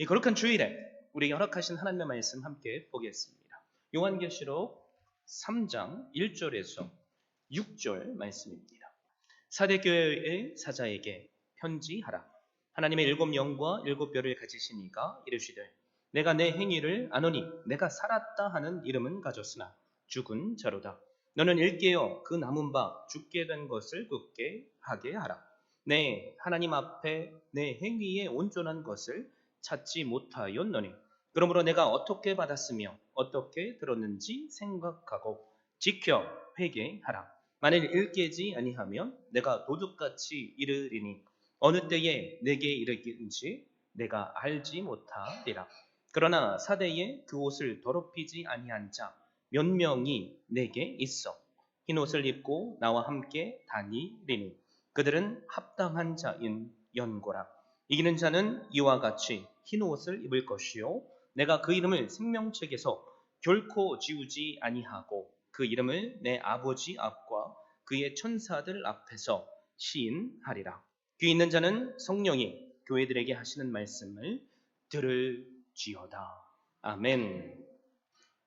이 거룩한 주일에 우리에게 허락하신 하나님의 말씀 함께 보겠습니다. 요한계시록 3장 1절에서 6절 말씀입니다. 사대교회의 사자에게 편지하라. 하나님의 일곱 영과 일곱 별을 가지신 이가 이르시되 내가 내 행위를 아노니 내가 살았다 하는 이름은 가졌으나 죽은 자로다. 너는 일깨어 그 남은 바 죽게 된 것을 굳게 하게 하라. 내 하나님 앞에 내 행위에 온전한 것을 찾지 못하였노니 그러므로 내가 어떻게 받았으며 어떻게 들었는지 생각하고 지켜 회개하라. 만일 일깨지 아니하면 내가 도둑같이 이르리니 어느 때에 내게 이르긴지 내가 알지 못하리라. 그러나 사대에 그 옷을 더럽히지 아니한 자 몇 명이 내게 있어 흰 옷을 입고 나와 함께 다니리니 그들은 합당한 자인 연고라. 이기는 자는 이와 같이 흰 옷을 입을 것이요 내가 그 이름을 생명책에서 결코 지우지 아니하고 그 이름을 내 아버지 앞과 그의 천사들 앞에서 시인하리라. 귀 있는 자는 성령이 교회들에게 하시는 말씀을 들을지어다. 아멘.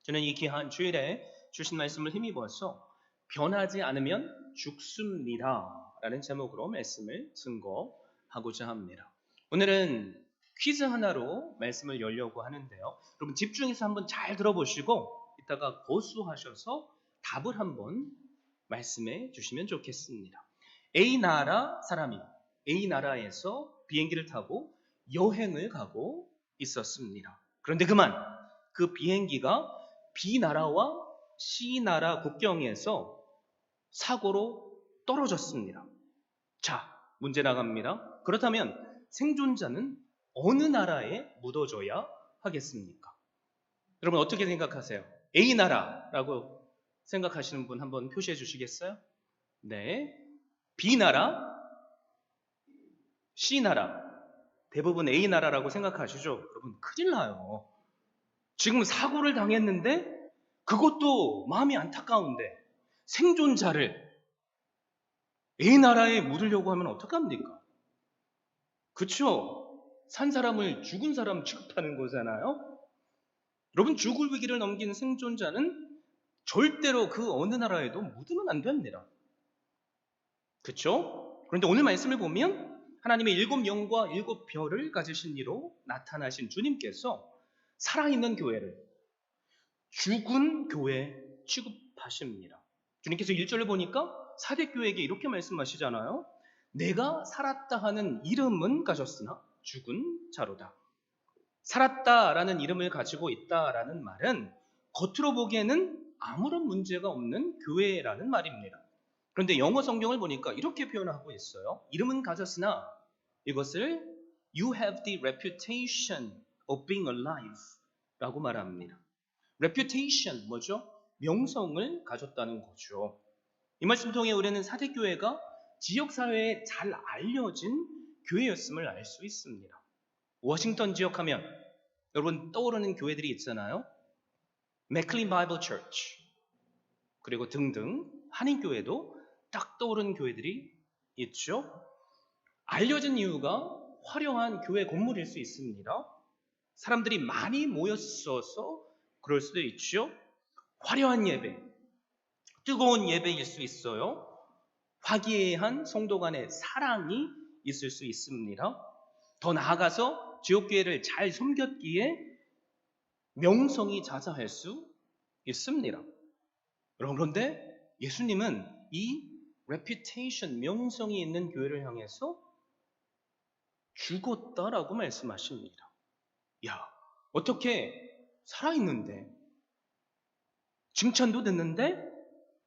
저는 이 귀한 주일에 주신 말씀을 힘입어서 변하지 않으면 죽습니다 라는 제목으로 말씀을 증거하고자 합니다. 오늘은 퀴즈 하나로 말씀을 열려고 하는데요. 여러분 집중해서 한번 잘 들어보시고 이따가 고수하셔서 답을 한번 말씀해 주시면 좋겠습니다. A 나라 사람이 A 나라에서 비행기를 타고 여행을 가고 있었습니다. 그런데 그만 그 비행기가 B 나라와 C 나라 국경에서 사고로 떨어졌습니다. 자, 문제 나갑니다. 그렇다면 생존자는 어느 나라에 묻어줘야 하겠습니까? 여러분 어떻게 생각하세요? A 나라라고 생각하시는 분 한번 표시해 주시겠어요? 네. B 나라, C 나라. 대부분 A 나라라고 생각하시죠? 여러분 큰일 나요. 지금 사고를 당했는데 그것도 마음이 안타까운데 생존자를 A 나라에 묻으려고 하면 어떡합니까? 그쵸? 산 사람을 죽은 사람 취급하는 거잖아요? 여러분 죽을 위기를 넘긴 생존자는 절대로 그 어느 나라에도 묻으면 안 됩니다. 그쵸? 그런데 오늘 말씀을 보면 하나님의 일곱 영과 일곱 별을 가지신 이로 나타나신 주님께서 살아있는 교회를 죽은 교회 취급하십니다. 주님께서 1절을 보니까 사대교회에게 이렇게 말씀하시잖아요. 내가 살았다 하는 이름은 가졌으나 죽은 자로다. 살았다라는 이름을 가지고 있다라는 말은 겉으로 보기에는 아무런 문제가 없는 교회라는 말입니다. 그런데 영어 성경을 보니까 이렇게 표현하고 있어요. 이름은 가졌으나 이것을 You have the reputation of being alive 라고 말합니다. reputation 뭐죠? 명성을 가졌다는 거죠. 이 말씀 통해 우리는 사대교회가 지역사회에 잘 알려진 교회였음을 알 수 있습니다. 워싱턴 지역 하면 여러분 떠오르는 교회들이 있잖아요. 맥클린 바이블 처치 그리고 등등 한인교회도 딱 떠오르는 교회들이 있죠. 알려진 이유가 화려한 교회 건물일 수 있습니다. 사람들이 많이 모였어서 그럴 수도 있죠. 화려한 예배, 뜨거운 예배일 수 있어요. 화기애애한 성도 간의 사랑이 있을 수 있습니다. 더 나아가서 지역교회를 잘 섬겼기에 명성이 자자할 수 있습니다. 여러분 그런데 예수님은 이 reputation, 명성이 있는 교회를 향해서 죽었다라고 말씀하십니다. 야, 어떻게 살아있는데 칭찬도 듣는데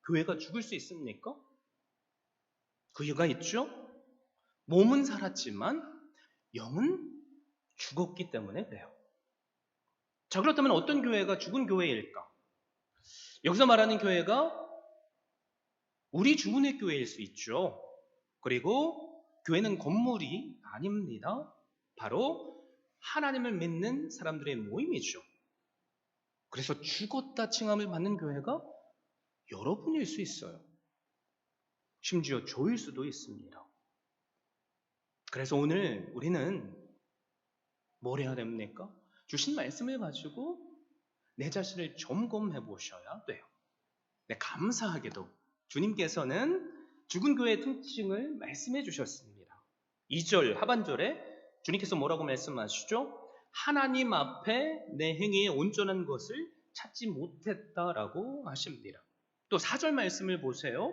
교회가 죽을 수 있습니까? 그 이유가 있죠. 몸은 살았지만 영은 죽었기 때문에 그래요. 자, 그렇다면 어떤 교회가 죽은 교회일까? 여기서 말하는 교회가 우리 주문의 교회일 수 있죠. 그리고 교회는 건물이 아닙니다. 바로 하나님을 믿는 사람들의 모임이죠. 그래서 죽었다 칭함을 받는 교회가 여러분일 수 있어요. 심지어 저일 수도 있습니다. 그래서 오늘 우리는 뭘 해야 됩니까? 주신 말씀을 가지고 내 자신을 점검해 보셔야 돼요. 네, 감사하게도 주님께서는 죽은 교회의 특징을 말씀해 주셨습니다. 2절 하반절에 주님께서 뭐라고 말씀하시죠? 하나님 앞에 내 행위에 온전한 것을 찾지 못했다라고 하십니다. 또 4절 말씀을 보세요.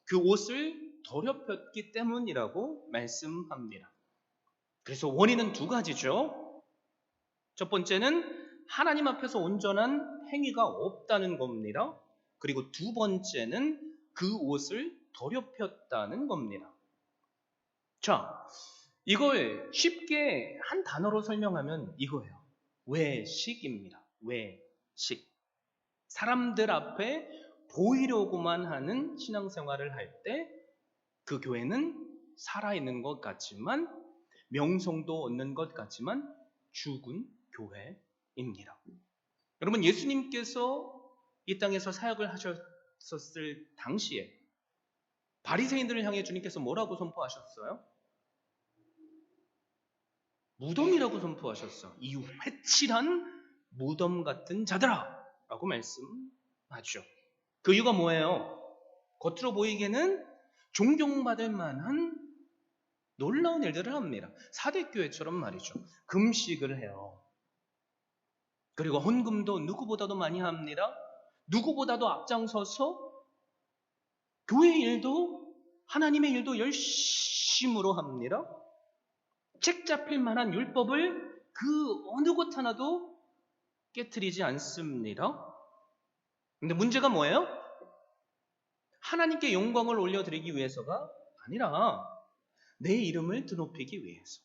그 옷을 더럽혔기 때문이라고 말씀합니다. 그래서 원인은 두 가지죠. 첫 번째는 하나님 앞에서 온전한 행위가 없다는 겁니다. 그리고 두 번째는 그 옷을 더럽혔다는 겁니다. 자, 이걸 쉽게 한 단어로 설명하면 이거예요. 외식입니다. 외식. 사람들 앞에 보이려고만 하는 신앙생활을 할 때 그 교회는 살아있는 것 같지만 명성도 얻는 것 같지만 죽은 교회입니다. 여러분, 예수님께서 이 땅에서 사역을 하셨을 당시에 바리새인들을 향해 주님께서 뭐라고 선포하셨어요? 무덤이라고 선포하셨어. 이 회칠한 무덤 같은 자들아 라고 말씀하죠. 그 이유가 뭐예요? 겉으로 보이기에는 존경받을 만한 놀라운 일들을 합니다. 사대교회처럼 말이죠. 금식을 해요. 그리고 헌금도 누구보다도 많이 합니다. 누구보다도 앞장서서 교회 일도 하나님의 일도 열심으로 합니다. 책 잡힐 만한 율법을 그 어느 것 하나도 깨트리지 않습니다. 근데 문제가 뭐예요? 하나님께 영광을 올려드리기 위해서가 아니라 내 이름을 드높이기 위해서.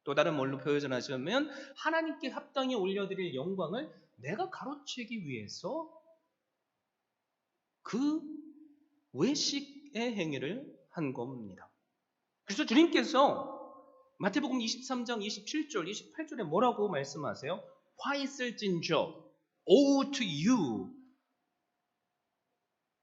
또 다른 말로 표현하자면 하나님께 합당히 올려드릴 영광을 내가 가로채기 위해서 그 외식의 행위를 한 겁니다. 그래서 주님께서 마태복음 23장 27절, 28절에 뭐라고 말씀하세요? 화 있을진저, woe to you.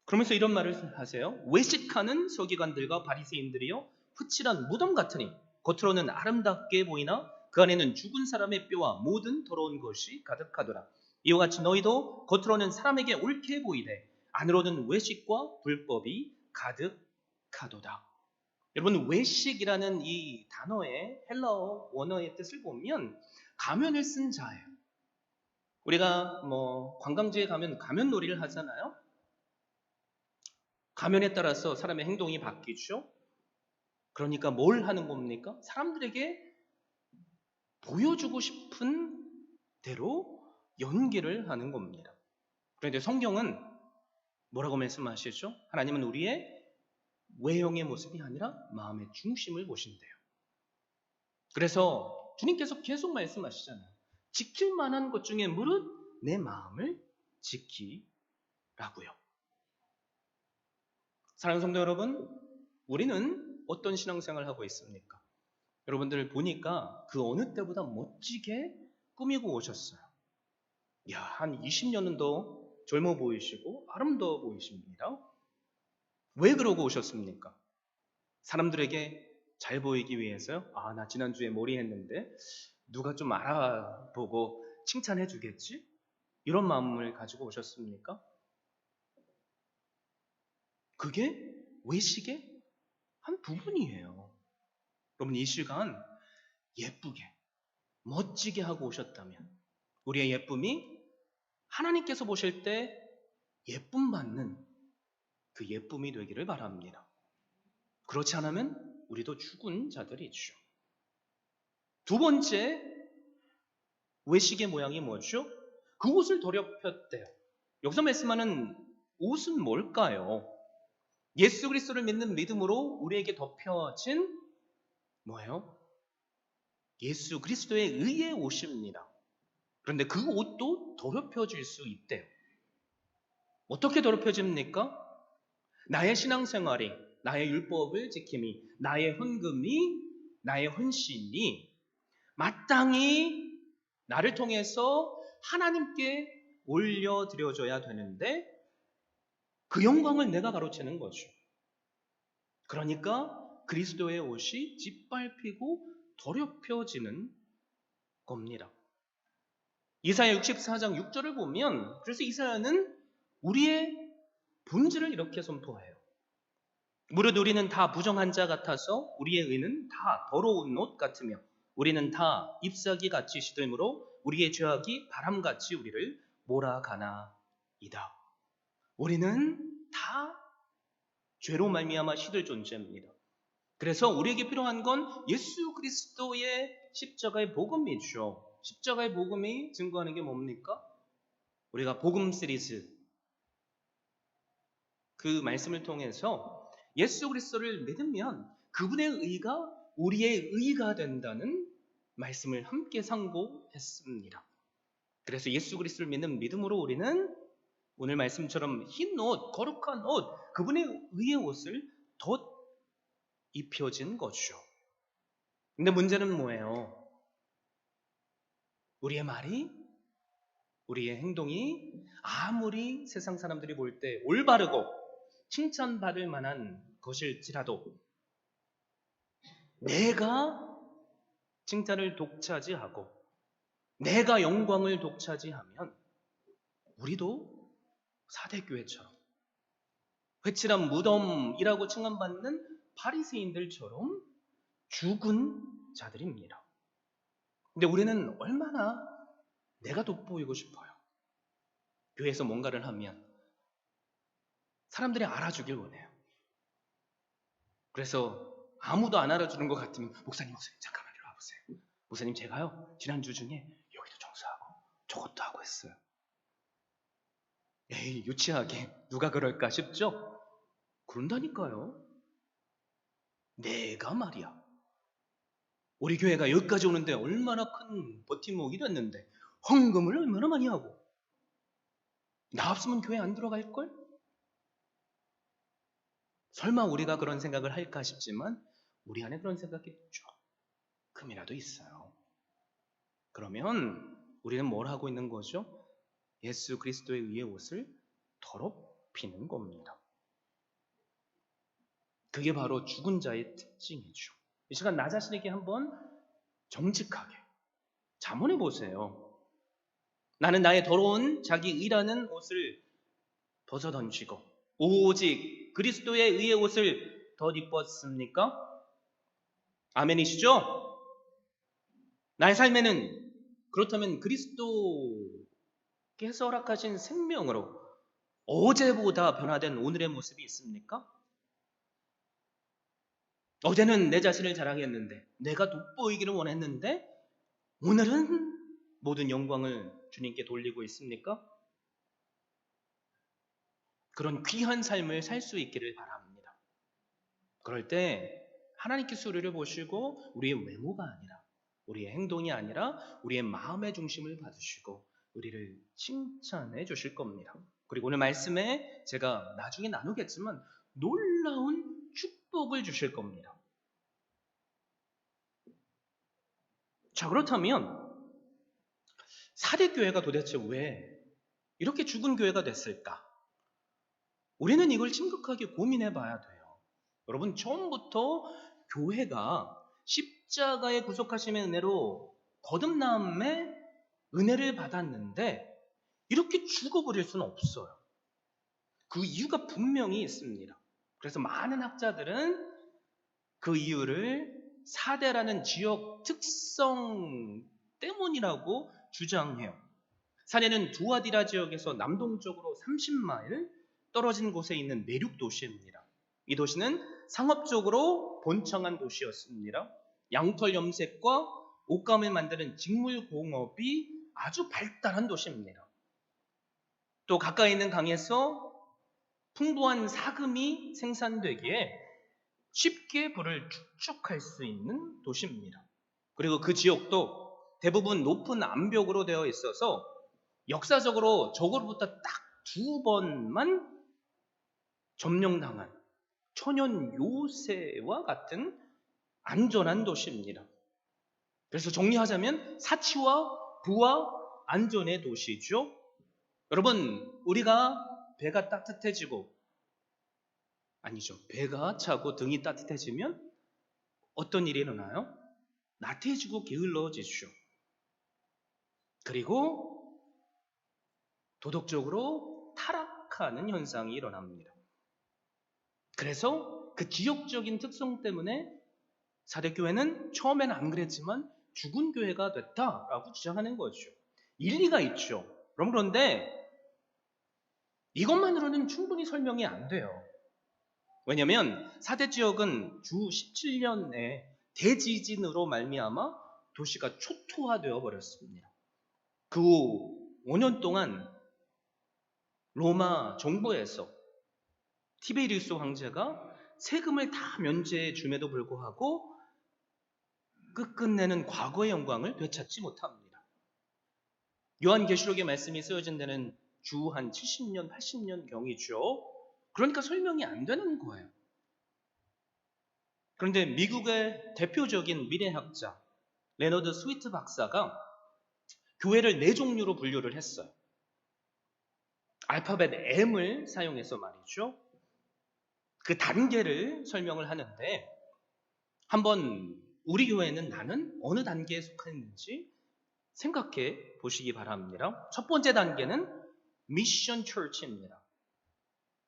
그러면서 이런 말을 하세요. 외식하는 서기관들과 바리새인들이요, 푸칠한 무덤 같으니 겉으로는 아름답게 보이나 그 안에는 죽은 사람의 뼈와 모든 더러운 것이 가득하더라. 이와 같이 너희도 겉으로는 사람에게 옳게 보이되 안으로는 외식과 불법이 가득하도다. 여러분, 외식이라는 이 단어의 헬라어 원어의 뜻을 보면 가면을 쓴 자예요. 우리가 관광지에 가면 가면놀이를 하잖아요. 가면에 따라서 사람의 행동이 바뀌죠. 그러니까 뭘 하는 겁니까? 사람들에게 보여주고 싶은 대로 연기를 하는 겁니다. 그런데 성경은 뭐라고 말씀하시죠? 하나님은 우리의 외형의 모습이 아니라 마음의 중심을 보신대요. 그래서 주님께서 계속 말씀하시잖아요. 지킬 만한 것 중에 무릇 내 마음을 지키라고요. 사랑하는 성도 여러분, 우리는 어떤 신앙생활을 하고 있습니까? 여러분들 보니까 그 어느 때보다 멋지게 꾸미고 오셨어요. 한 20년은 더 젊어 보이시고 아름다워 보이십니다. 왜 그러고 오셨습니까? 사람들에게 잘 보이기 위해서요? 나 지난주에 머리 했는데 누가 좀 알아보고 칭찬해 주겠지? 이런 마음을 가지고 오셨습니까? 그게 외식의 한 부분이에요. 여러분, 이 시간 예쁘게, 멋지게 하고 오셨다면 우리의 예쁨이 하나님께서 보실 때 예쁨 받는 그 예쁨이 되기를 바랍니다. 그렇지 않으면 우리도 죽은 자들이죠. 두 번째, 외식의 모양이 뭐죠? 그 옷을 더럽혔대요. 여기서 말씀하는 옷은 뭘까요? 예수 그리스도를 믿는 믿음으로 우리에게 덮여진 뭐예요? 예수 그리스도의 의의 옷입니다. 그런데 그 옷도 더럽혀질 수 있대요. 어떻게 더럽혀집니까? 나의 신앙생활이, 나의 율법을 지킴이, 나의 헌금이, 나의 헌신이 마땅히 나를 통해서 하나님께 올려드려져야 되는데 그 영광을 내가 가로채는 거죠. 그러니까 그리스도의 옷이 짓밟히고 더럽혀지는 겁니다. 이사야 64장 6절을 보면 그래서 이사야는 우리의 본질을 이렇게 선포해요. 무릇 우리는 다 부정한 자 같아서 우리의 의는 다 더러운 옷 같으며 우리는 다 잎사귀 같이 시들므로 우리의 죄악이 바람같이 우리를 몰아가나이다. 우리는 다 죄로 말미암아 시들 존재입니다. 그래서 우리에게 필요한 건 예수 그리스도의 십자가의 복음이죠. 십자가의 복음이 증거하는 게 뭡니까? 우리가 복음 시리즈 그 말씀을 통해서 예수 그리스도를 믿으면 그분의 의가 우리의 의가 된다는 말씀을 함께 상고했습니다. 그래서 예수 그리스도를 믿는 믿음으로 우리는 오늘 말씀처럼 흰 옷, 거룩한 옷, 그분의 의의 옷을 덧 입혀진 거죠. 근데 문제는 뭐예요? 우리의 말이, 우리의 행동이 아무리 세상 사람들이 볼 때 올바르고 칭찬받을 만한 것일지라도 내가 칭찬을 독차지하고 내가 영광을 독차지하면 우리도 사대교회처럼 회칠한 무덤이라고 칭함받는 바리새인들처럼 죽은 자들입니다. 근데 우리는 얼마나 내가 돋보이고 싶어요. 교회에서 뭔가를 하면 사람들이 알아주길 원해요. 그래서 아무도 안 알아주는 것 같으면 목사님 잠깐만 이리 와보세요. 목사님 제가요 지난주 중에 여기도 청소하고 저것도 하고 했어요. 에이 유치하게 누가 그럴까 싶죠? 그런다니까요. 내가 말이야. 우리 교회가 여기까지 오는데 얼마나 큰 버팀목이 됐는데 헌금을 얼마나 많이 하고 나 없으면 교회 안 들어갈걸? 설마 우리가 그런 생각을 할까 싶지만 우리 안에 그런 생각이 조금이라도 있어요. 그러면 우리는 뭘 하고 있는 거죠? 예수 그리스도의 의의 옷을 더럽히는 겁니다. 그게 바로 죽은 자의 특징이죠. 이 시간 나 자신에게 한번 정직하게 자문해 보세요. 나는 나의 더러운 자기 의라는 옷을 벗어던지고 오직 그리스도의 의의 옷을 덧입었습니까? 아멘이시죠? 나의 삶에는 그렇다면 그리스도께서 허락하신 생명으로 어제보다 변화된 오늘의 모습이 있습니까? 어제는 내 자신을 자랑했는데 내가 돋보이기를 원했는데 오늘은 모든 영광을 주님께 돌리고 있습니까? 그런 귀한 삶을 살 수 있기를 바랍니다. 그럴 때 하나님께서 우리를 보시고 우리의 외모가 아니라 우리의 행동이 아니라 우리의 마음의 중심을 받으시고 우리를 칭찬해 주실 겁니다. 그리고 오늘 말씀에 제가 나중에 나누겠지만 놀라운 축복을 주실 겁니다. 자, 그렇다면 사대교회가 도대체 왜 이렇게 죽은 교회가 됐을까? 우리는 이걸 심각하게 고민해 봐야 돼요. 여러분, 처음부터 교회가 십자가의 구속하심의 은혜로 거듭남의 은혜를 받았는데 이렇게 죽어버릴 수는 없어요. 그 이유가 분명히 있습니다. 그래서 많은 학자들은 그 이유를 사대라는 지역 특성 때문이라고 주장해요. 사대는 두아디라 지역에서 남동쪽으로 30마일 떨어진 곳에 있는 내륙 도시입니다. 이 도시는 상업적으로 번창한 도시였습니다. 양털 염색과 옷감을 만드는 직물공업이 아주 발달한 도시입니다. 또 가까이 있는 강에서 풍부한 사금이 생산되기에 쉽게 불을 축적할 수 있는 도시입니다. 그리고 그 지역도 대부분 높은 암벽으로 되어 있어서 역사적으로 저거로부터 딱 2번만 점령당한 천연 요새와 같은 안전한 도시입니다. 그래서 정리하자면 사치와 부와 안전의 도시죠. 여러분, 우리가 배가 따뜻해지고 아니죠. 배가 차고 등이 따뜻해지면 어떤 일이 일어나요? 나태해지고 게을러지죠. 그리고 도덕적으로 타락하는 현상이 일어납니다. 그래서 그 지역적인 특성 때문에 사대교회는 처음에는 안 그랬지만 죽은 교회가 됐다라고 주장하는 거죠. 일리가 있죠. 그런데 이것만으로는 충분히 설명이 안 돼요. 왜냐하면 사대 지역은 주 17년에 대지진으로 말미암아 도시가 초토화되어 버렸습니다. 그 후 5년 동안 로마 정부에서 티베리우스 황제가 세금을 다 면제해 줌에도 불구하고 끝끝내는 과거의 영광을 되찾지 못합니다. 요한계시록의 말씀이 쓰여진 데는 주 한 70년, 80년 경이죠. 그러니까 설명이 안 되는 거예요. 그런데 미국의 대표적인 미래학자 레너드 스위트 박사가 교회를 네 종류로 분류를 했어요. 알파벳 M을 사용해서 말이죠. 그 단계를 설명을 하는데 한번 우리 교회는 나는 어느 단계에 속하는지 생각해 보시기 바랍니다. 첫 번째 단계는 미션 처치입니다.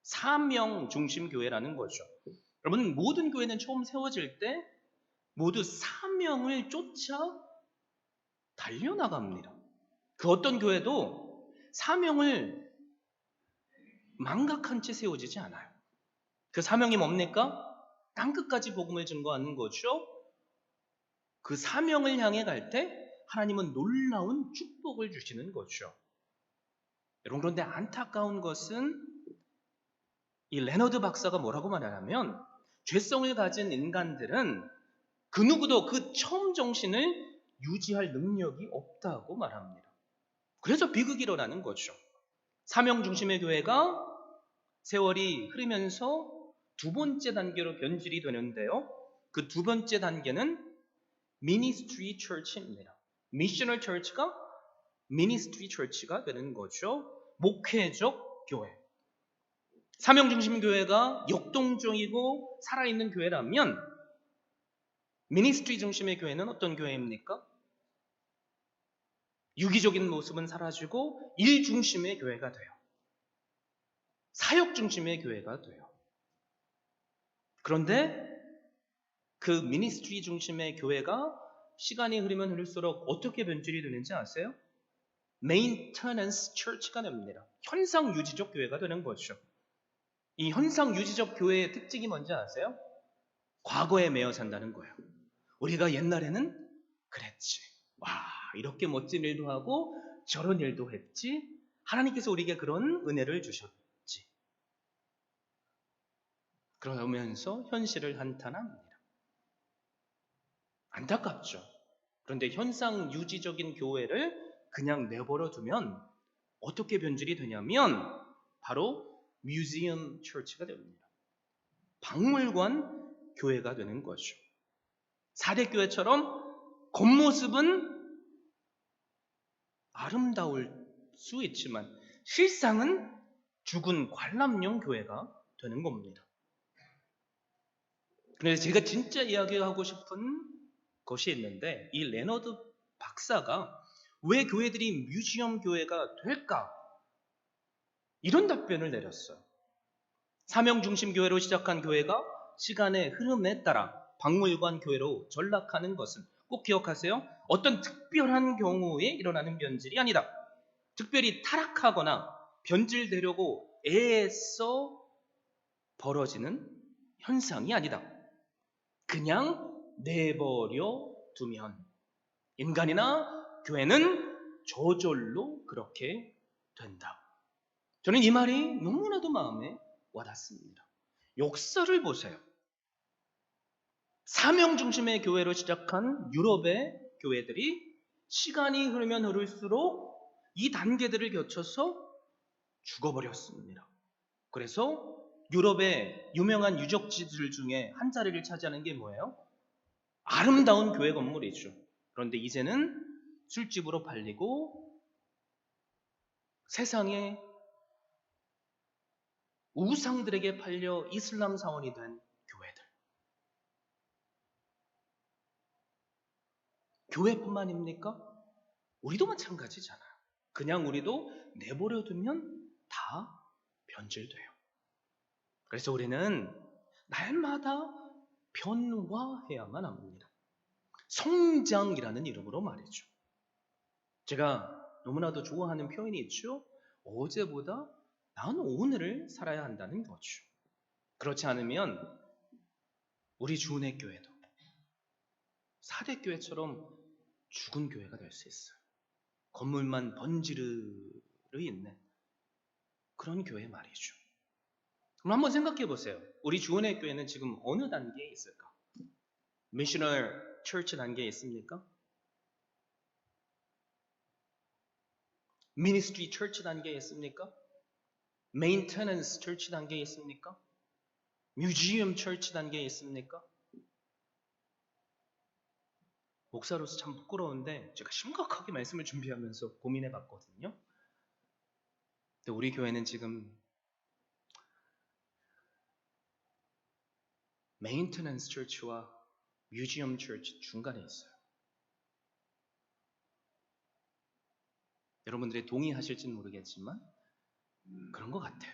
사명 중심 교회라는 거죠. 여러분, 모든 교회는 처음 세워질 때 모두 사명을 쫓아 달려나갑니다. 그 어떤 교회도 사명을 망각한 채 세워지지 않아요. 그 사명이 뭡니까? 땅끝까지 복음을 증거하는 거죠. 그 사명을 향해 갈 때 하나님은 놀라운 축복을 주시는 거죠. 여러분, 그런데 안타까운 것은 이 레너드 박사가 뭐라고 말하냐면 죄성을 가진 인간들은 그 누구도 그 처음 정신을 유지할 능력이 없다고 말합니다. 그래서 비극이 일어나는 거죠. 사명 중심의 교회가 세월이 흐르면서 두 번째 단계로 변질이 되는데요. 그 두 번째 단계는 미니스트리 처치입니다. 미셔널 처치가 미니스트리 처치가 되는 거죠. 목회적 교회. 사명 중심 교회가 역동적이고 살아있는 교회라면 미니스트리 중심의 교회는 어떤 교회입니까? 유기적인 모습은 사라지고 일 중심의 교회가 돼요. 사역 중심의 교회가 돼요. 그런데 그 미니스트리 중심의 교회가 시간이 흐르면 흐를수록 어떻게 변질이 되는지 아세요? 메인터넌스 처치가 됩니다. 현상 유지적 교회가 되는 거죠. 이 현상 유지적 교회의 특징이 뭔지 아세요? 과거에 매여 산다는 거예요. 우리가 옛날에는 그랬지. 와, 이렇게 멋진 일도 하고 저런 일도 했지. 하나님께서 우리에게 그런 은혜를 주셨지. 그러면서 현실을 한탄합니다. 안타깝죠. 그런데 현상 유지적인 교회를 그냥 내버려 두면 어떻게 변질이 되냐면 바로 뮤지엄 처치가 됩니다. 박물관 교회가 되는 거죠. 사대교회처럼 겉모습은 아름다울 수 있지만 실상은 죽은 관람용 교회가 되는 겁니다. 그래서 제가 진짜 이야기하고 싶은 것이 있는데 이 레너드 박사가 왜 교회들이 뮤지엄 교회가 될까? 이런 답변을 내렸어요. 사명 중심 교회로 시작한 교회가 시간의 흐름에 따라 박물관 교회로 전락하는 것은 꼭 기억하세요. 어떤 특별한 경우에 일어나는 변질이 아니다. 특별히 타락하거나 변질되려고 애써 벌어지는 현상이 아니다. 그냥 내버려 두면 인간이나 교회는 저절로 그렇게 된다. 저는 이 말이 너무나도 마음에 와닿습니다. 역사를 보세요. 사명 중심의 교회로 시작한 유럽의 교회들이 시간이 흐르면 흐를수록 이 단계들을 거쳐서 죽어버렸습니다. 그래서 유럽의 유명한 유적지들 중에 한 자리를 차지하는 게 뭐예요? 아름다운 교회 건물이죠. 그런데 이제는 술집으로 팔리고 세상의 우상들에게 팔려 이슬람 사원이 된 교회들. 교회뿐만입니까? 우리도 마찬가지잖아요. 그냥 우리도 내버려 두면 다 변질돼요. 그래서 우리는 날마다 변화해야만 합니다. 성장이라는 이름으로 말이죠. 제가 너무나도 좋아하는 표현이 있죠. 어제보다 나은 오늘을 살아야 한다는 거죠. 그렇지 않으면 우리 주은혜 교회도 4대 교회처럼 죽은 교회가 될 수 있어요. 건물만 번지르르 있는 그런 교회 말이죠. 그럼 한번 생각해 보세요. 우리 주은혜 교회는 지금 어느 단계에 있을까? 미셔널 처치 단계에 있습니까? 미니스트리 처치 단계에 있습니까? 메인테넌스 처치 단계에 있습니까? 뮤지엄 처치 단계에 있습니까? 목사로서 참 부끄러운데 제가 심각하게 말씀을 준비하면서 고민해 봤거든요. 근데 우리 교회는 지금 메인테넌스 처치와 뮤지엄 처치 중간에 있어요. 여러분들이 동의하실지는 모르겠지만 그런 것 같아요.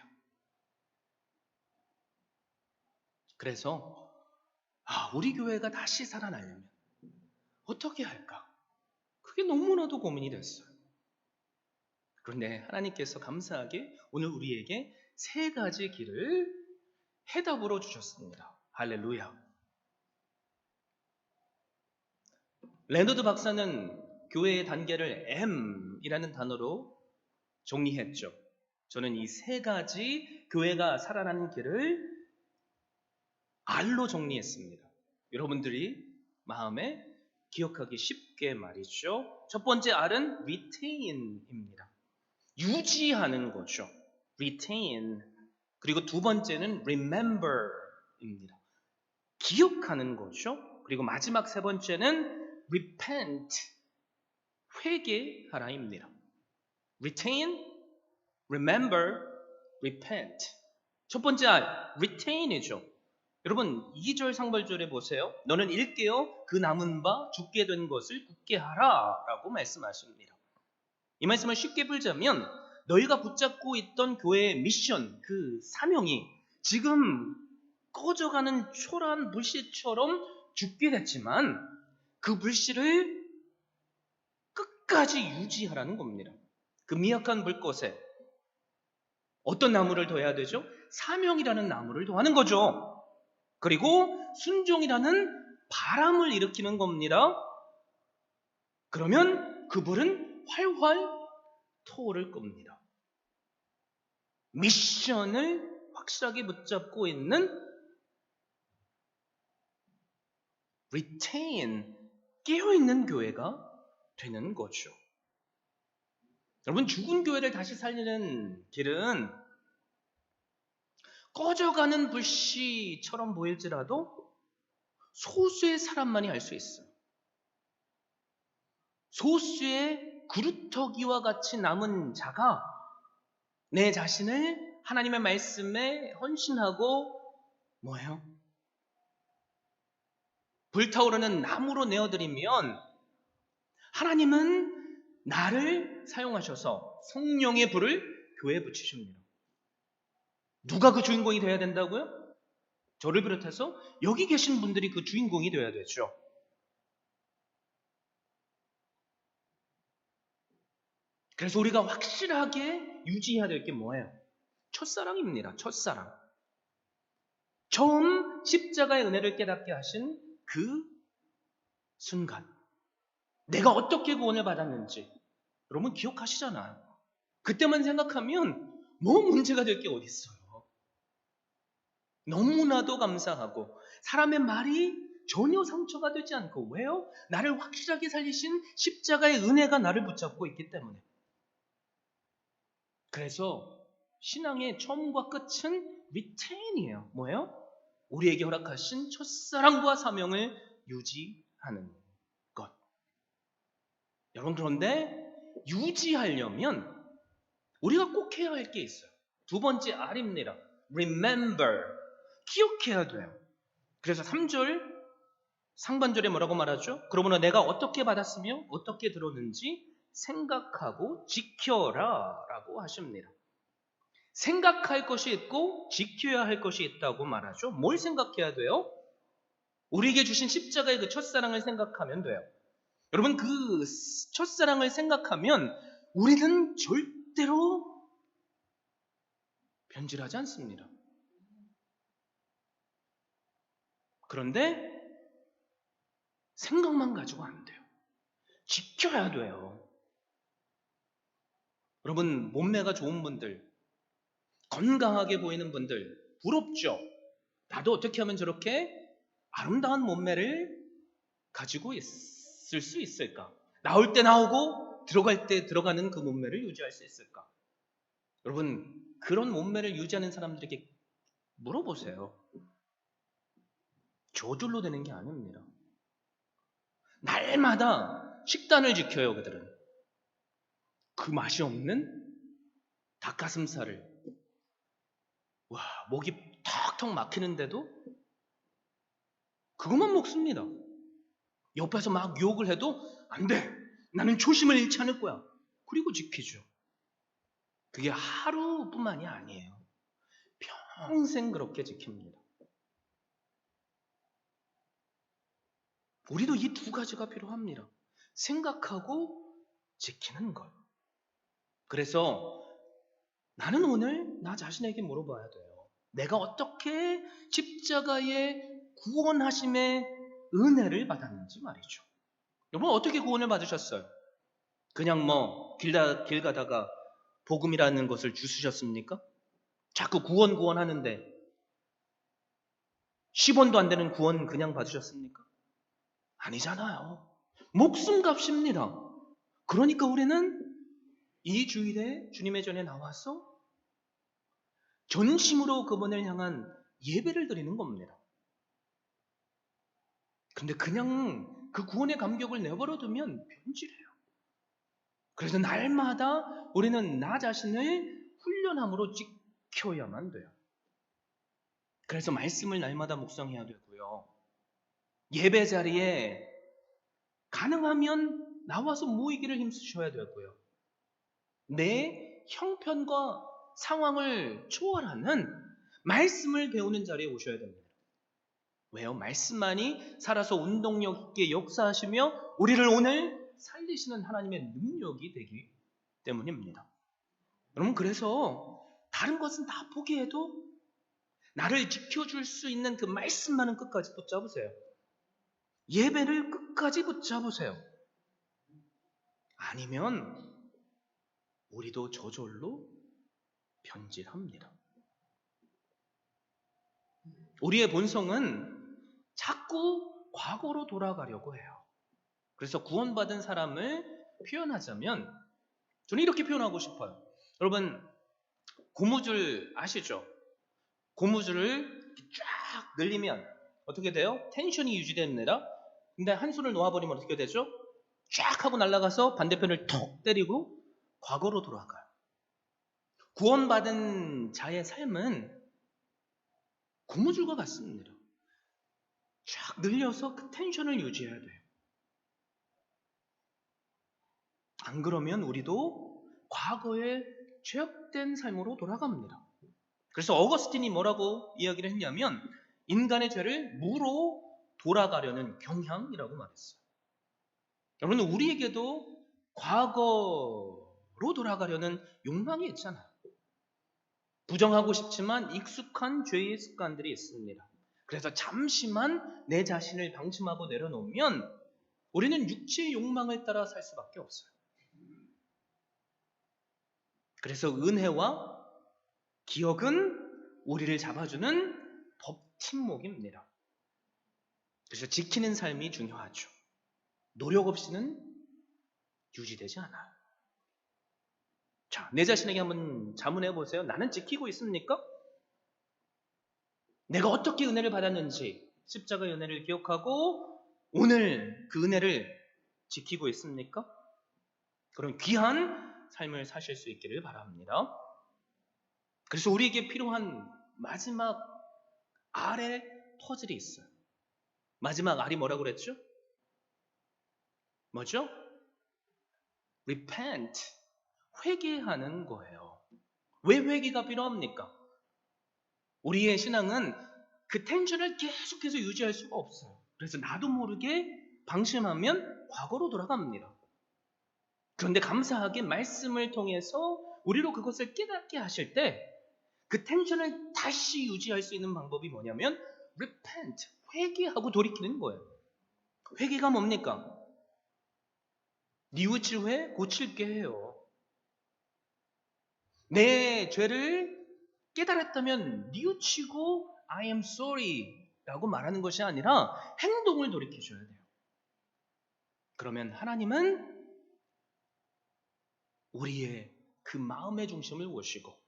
그래서 우리 교회가 다시 살아나려면 어떻게 할까? 그게 너무나도 고민이 됐어요. 그런데 하나님께서 감사하게 오늘 우리에게 3가지 길을 해답으로 주셨습니다. 할렐루야. 레너드 박사는 교회의 단계를 M이라는 단어로 정리했죠. 저는 이 3가지 교회가 살아나는 길을 R로 정리했습니다. 여러분들이 마음에 기억하기 쉽게 말이죠. 첫 번째 R은 retain입니다. 유지하는 거죠. retain. 그리고 두 번째는 remember입니다. 기억하는 거죠. 그리고 마지막 3번째는 repent. 회개하라입니다. retain, remember, repent. 첫 번째 R, retain이죠. 여러분 2절 상벌절에 보세요. 너는 일깨어 그 남은 바 죽게 된 것을 굳게 하라 라고 말씀하십니다. 이 말씀을 쉽게 풀자면 너희가 붙잡고 있던 교회의 미션, 그 사명이 지금 꺼져가는 초라한 불씨처럼 죽게 됐지만 그 불씨를 끝까지 유지하라는 겁니다. 그 미약한 불꽃에 어떤 나무를 둬야 되죠? 사명이라는 나무를 더하는 거죠. 그리고 순종이라는 바람을 일으키는 겁니다. 그러면 그 불은 활활 토를 겁니다. 미션을 확실하게 붙잡고 있는 retain, 깨어있는 교회가 되는 거죠. 여러분 죽은 교회를 다시 살리는 길은 꺼져가는 불씨처럼 보일지라도 소수의 사람만이 할 수 있어요. 소수의 구루터기와 같이 남은 자가 내 자신을 하나님의 말씀에 헌신하고 뭐예요? 불타오르는 나무로 내어드리면 하나님은 나를 사용하셔서 성령의 불을 교회에 붙이십니다. 누가 그 주인공이 되어야 된다고요? 저를 비롯해서 여기 계신 분들이 그 주인공이 되어야 되죠. 그래서 우리가 확실하게 유지해야 될 게 뭐예요? 첫사랑입니다. 첫사랑. 처음 십자가의 은혜를 깨닫게 하신 그 순간 내가 어떻게 구원을 받았는지 여러분 기억하시잖아요. 그때만 생각하면 뭐 문제가 될 게 어디 있어요. 너무나도 감사하고 사람의 말이 전혀 상처가 되지 않고 왜요? 나를 확실하게 살리신 십자가의 은혜가 나를 붙잡고 있기 때문에. 그래서 신앙의 처음과 끝은 retain이에요. 뭐예요? 우리에게 허락하신 첫사랑과 사명을 유지하는 것. 여러분 그런데 유지하려면 우리가 꼭 해야 할 게 있어요. 두 번째 R입니다. remember. 기억해야 돼요. 그래서 3절 상반절에 뭐라고 말하죠? 그러므로 내가 어떻게 받았으며 어떻게 들었는지 생각하고 지켜라 라고 하십니다. 생각할 것이 있고 지켜야 할 것이 있다고 말하죠. 뭘 생각해야 돼요? 우리에게 주신 십자가의 그 첫사랑을 생각하면 돼요. 여러분, 그 첫사랑을 생각하면 우리는 절대로 변질하지 않습니다. 그런데 생각만 가지고 안 돼요. 지켜야 돼요. 여러분, 몸매가 좋은 분들, 건강하게 보이는 분들 부럽죠? 나도 어떻게 하면 저렇게 아름다운 몸매를 가지고 있을 수 있을까? 나올 때 나오고 들어갈 때 들어가는 그 몸매를 유지할 수 있을까? 여러분, 그런 몸매를 유지하는 사람들에게 물어보세요. 저절로 되는 게 아닙니다. 날마다 식단을 지켜요, 그들은. 그 맛이 없는 닭가슴살을, 와, 목이 턱턱 막히는데도 그것만 먹습니다. 옆에서 막 욕을 해도 안 돼. 나는 초심을 잃지 않을 거야. 그리고 지키죠. 그게 하루뿐만이 아니에요. 평생 그렇게 지킵니다. 우리도 이 두 가지가 필요합니다. 생각하고 지키는 것. 그래서 나는 오늘 나 자신에게 물어봐야 돼요. 내가 어떻게 십자가의 구원하심의 은혜를 받았는지 말이죠. 여러분, 어떻게 구원을 받으셨어요? 그냥 길 가다가 복음이라는 것을 주스셨습니까? 자꾸 구원 하는데 10원도 안 되는 구원 그냥 받으셨습니까? 아니잖아요. 목숨값입니다. 그러니까 우리는 이 주일에 주님의 전에 나와서 전심으로 그분을 향한 예배를 드리는 겁니다. 근데 그냥 그 구원의 감격을 내버려 두면 변질해요. 그래서 날마다 우리는 나 자신을 훈련함으로 지켜야만 돼요. 그래서 말씀을 날마다 묵상해야 되고요. 예배 자리에 가능하면 나와서 모이기를 힘쓰셔야 되고요. 내 형편과 상황을 초월하는 말씀을 배우는 자리에 오셔야 됩니다. 왜요? 말씀만이 살아서 운동력 있게 역사하시며 우리를 오늘 살리시는 하나님의 능력이 되기 때문입니다. 여러분, 그래서 다른 것은 다 포기해도 나를 지켜줄 수 있는 그 말씀만은 끝까지 붙잡으세요. 예배를 끝까지 붙잡으세요. 아니면 우리도 저절로 변질합니다. 우리의 본성은 자꾸 과거로 돌아가려고 해요. 그래서 구원받은 사람을 표현하자면 저는 이렇게 표현하고 싶어요. 여러분, 고무줄 아시죠? 고무줄을 쫙 늘리면 어떻게 돼요? 텐션이 유지됩니다. 근데 한 손을 놓아버리면 어떻게 되죠? 쫙 하고 날아가서 반대편을 톡 때리고 과거로 돌아가요. 구원받은 자의 삶은 고무줄과 같습니다. 쫙 늘려서 그 텐션을 유지해야 돼요. 안 그러면 우리도 과거의 죄악된 삶으로 돌아갑니다. 그래서 어거스틴이 뭐라고 이야기를 했냐면 인간의 죄를 무로 돌아가려는 경향이라고 말했어요. 여러분, 우리에게도 과거로 돌아가려는 욕망이 있잖아요. 부정하고 싶지만 익숙한 죄의 습관들이 있습니다. 그래서 잠시만 내 자신을 방심하고 내려놓으면 우리는 육체의 욕망을 따라 살 수밖에 없어요. 그래서 은혜와 기억은 우리를 잡아주는 법팀목입니다. 그래서 지키는 삶이 중요하죠. 노력 없이는 유지되지 않아요. 자, 내 자신에게 한번 자문해 보세요. 나는 지키고 있습니까? 내가 어떻게 은혜를 받았는지 십자가의 은혜를 기억하고 오늘 그 은혜를 지키고 있습니까? 그럼 귀한 삶을 사실 수 있기를 바랍니다. 그래서 우리에게 필요한 마지막 알의 퍼즐이 있어요. 마지막 알이 뭐라고 그랬죠? 뭐죠? repent, 회개하는 거예요. 왜 회개가 필요합니까? 우리의 신앙은 그 텐션을 계속해서 유지할 수가 없어요. 그래서 나도 모르게 방심하면 과거로 돌아갑니다. 그런데 감사하게 말씀을 통해서 우리로 그것을 깨닫게 하실 때 그 텐션을 다시 유지할 수 있는 방법이 뭐냐면 repent, 회개하고 돌이키는 거예요. 회개가 뭡니까? 뉘우칠 회 고칠게 해요. 내 죄를 깨달았다면 뉘우치고 I am sorry 라고 말하는 것이 아니라 행동을 돌이키셔야 돼요. 그러면 하나님은 우리의 그 마음의 중심을 보시고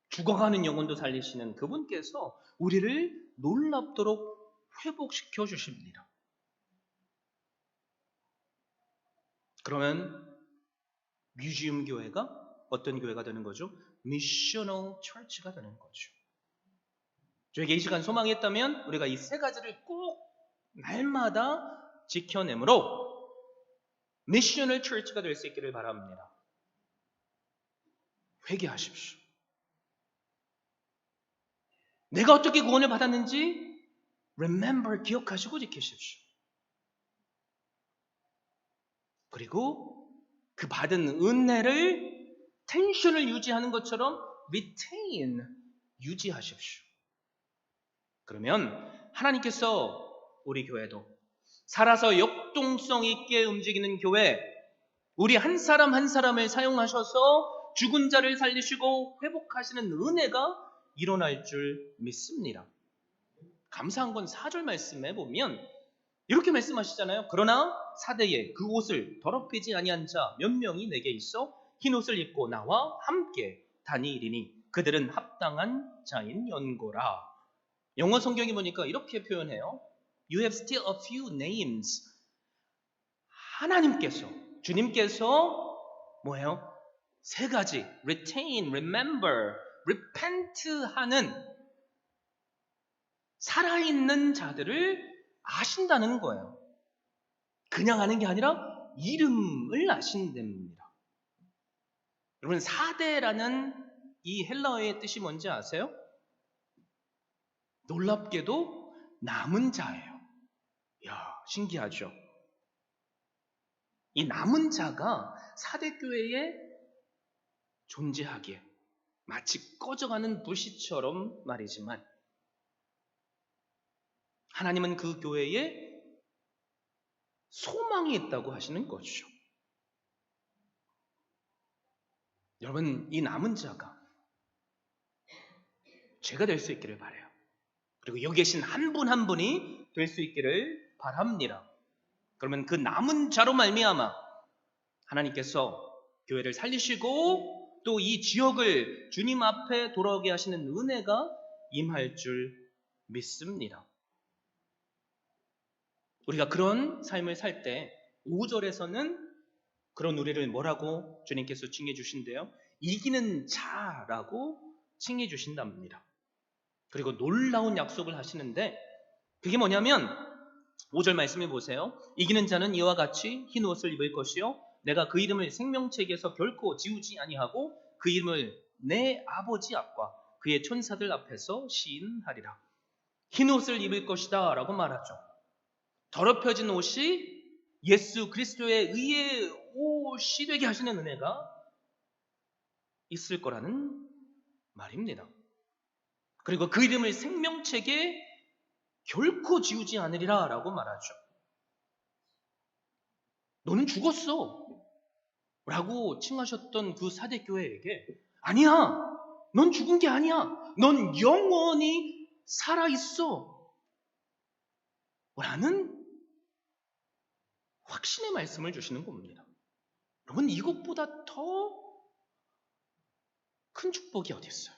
죽어가는 영혼도 살리시는 그분께서 우리를 놀랍도록 회복시켜 주십니다. 그러면 뮤지엄 교회가 어떤 교회가 되는 거죠? 미셔널 처치가 되는 거죠. 저에게 이 시간 소망이 있다면 우리가 이 세 가지를 꼭 날마다 지켜내므로 미셔널 처치가 될 수 있기를 바랍니다. 회개하십시오. 내가 어떻게 구원을 받았는지 remember, 기억하시고 지키십시오. 그리고 그 받은 은혜를 텐션을 유지하는 것처럼 retain, 유지하십시오. 그러면 하나님께서 우리 교회도 살아서 역동성 있게 움직이는 교회, 우리 한 사람 한 사람을 사용하셔서 죽은 자를 살리시고 회복하시는 은혜가 일어날 줄 믿습니다. 감사한 건 4절 말씀에 보면 이렇게 말씀하시잖아요. 그러나 사대에 그 옷을 더럽히지 아니한 자 몇 명이 내게 있어 흰 옷을 입고 나와 함께 다니리니 그들은 합당한 자인 연고라. 영어 성경이 보니까 이렇게 표현해요. You have still a few names. 하나님께서, 주님께서 뭐예요? 세 가지, retain, remember, repent 하는 살아있는 자들을 아신다는 거예요. 그냥 아는 게 아니라 이름을 아신답니다. 여러분, 사대라는 이 헬라어의 뜻이 뭔지 아세요? 놀랍게도 남은 자예요. 이야, 신기하죠? 이 남은 자가 사대교회에 존재하기에 마치 꺼져가는 불씨처럼 말이지만 하나님은 그 교회에 소망이 있다고 하시는 거죠. 여러분, 이 남은 자가 제가 될 수 있기를 바라요. 그리고 여기 계신 한 분 한 분이 될 수 있기를 바랍니다. 그러면 그 남은 자로 말미암아 하나님께서 교회를 살리시고 또 이 지역을 주님 앞에 돌아오게 하시는 은혜가 임할 줄 믿습니다. 우리가 그런 삶을 살 때 5절에서는 그런 우리를 뭐라고 주님께서 칭해 주신대요? 이기는 자라고 칭해 주신답니다. 그리고 놀라운 약속을 하시는데 그게 뭐냐면 5절 말씀해 보세요. 이기는 자는 이와 같이 흰 옷을 입을 것이요 내가 그 이름을 생명책에서 결코 지우지 아니하고 그 이름을 내 아버지 앞과 그의 천사들 앞에서 시인하리라. 흰 옷을 입을 것이다 라고 말하죠. 더럽혀진 옷이 예수 그리스도의 의의 옷이 되게 하시는 은혜가 있을 거라는 말입니다. 그리고 그 이름을 생명책에 결코 지우지 않으리라 라고 말하죠. 너는 죽었어 라고 칭하셨던 그 사대교회에게 아니야, 넌 죽은 게 아니야, 넌 영원히 살아있어 라는 확신의 말씀을 주시는 겁니다. 여러분, 이것보다 더 큰 축복이 어디 있어요?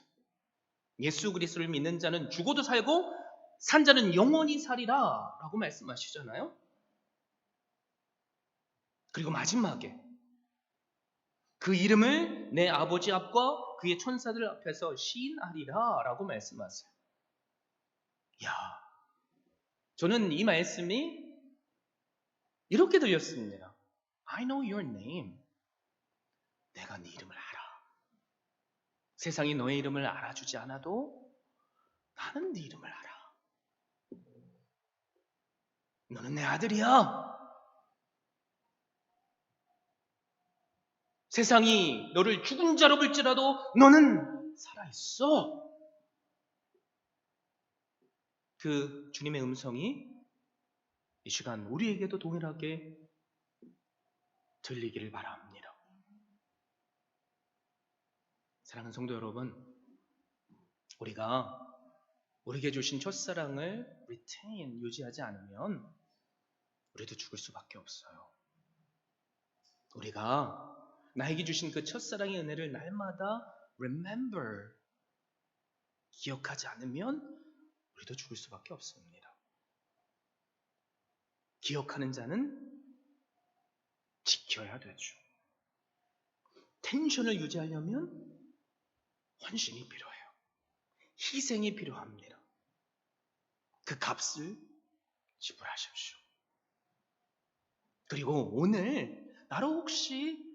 예수 그리스도를 믿는 자는 죽어도 살고 산 자는 영원히 살이라 라고 말씀하시잖아요. 그리고 마지막에 그 이름을 내 아버지 앞과 그의 천사들 앞에서 시인하리라 라고 말씀하세요. 이야, 저는 이 말씀이 이렇게 들렸습니다. I know your name. 내가 네 이름을 알아. 세상이 너의 이름을 알아주지 않아도 나는 네 이름을 알아. 너는 내 아들이야. 세상이 너를 죽은 자로 볼지라도 너는 살아있어. 그 주님의 음성이 이 시간 우리에게도 동일하게 들리기를 바랍니다. 사랑하는 성도 여러분, 우리가 우리에게 주신 첫사랑을 retain, 유지하지 않으면 우리도 죽을 수밖에 없어요. 우리가 나에게 주신 그 첫사랑의 은혜를 날마다 remember, 기억하지 않으면 우리도 죽을 수밖에 없습니다. 기억하는 자는 지켜야 되죠. 텐션을 유지하려면 헌신이 필요해요. 희생이 필요합니다. 그 값을 지불하십시오. 그리고 오늘 나로 혹시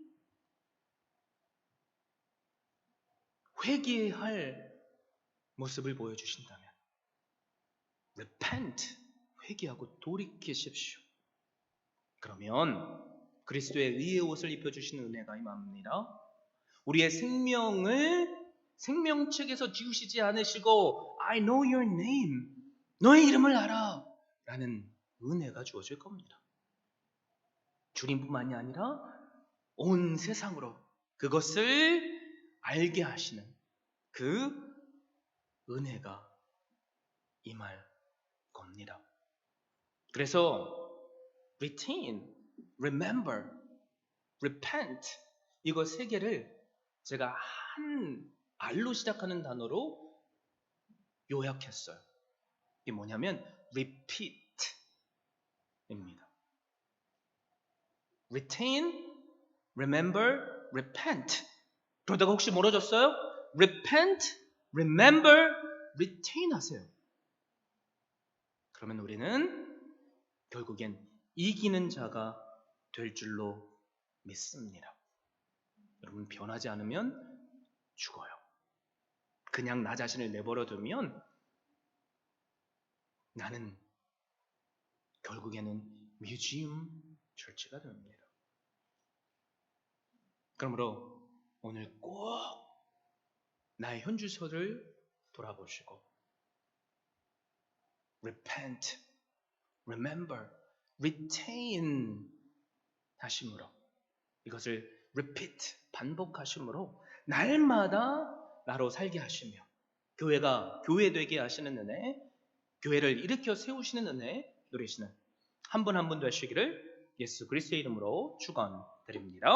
회개해야 할 모습을 보여주신다면 repent, 회개하고 돌이키십시오. 그러면 그리스도의 의의 옷을 입혀주시는 은혜가 임합니다. 우리의 생명책에서 지우시지 않으시고 I know your name, 너의 이름을 알아 라는 은혜가 주어질 겁니다. 주님뿐만이 아니라 온 세상으로 그것을 알게 하시는 그 은혜가 임할 겁니다. 그래서 retain, remember, repent 이거 세 개를 제가 한 R로 시작하는 단어로 요약했어요. 이게 뭐냐면 repeat입니다. retain, remember, repent. 그러다가 혹시 멀어졌어요? repent, remember, retain 하세요. 그러면 우리는 결국엔 이기는 자가 될 줄로 믿습니다. 여러분, 변하지 않으면 죽어요. 그냥 나 자신을 내버려 두면 나는 결국에는 뮤지엄 철치가 됩니다. 그러므로 오늘 꼭 나의 현주소를 돌아보시고 repent, remember, retain 하심으로 이것을 repeat, 반복하심으로 날마다 나로 살게 하시며 교회가 교회되게 하시는 은혜, 교회를 일으켜 세우시는 은혜 누리시는 한 분 한 분 되시기를 예수 그리스도의 이름으로 축원드립니다.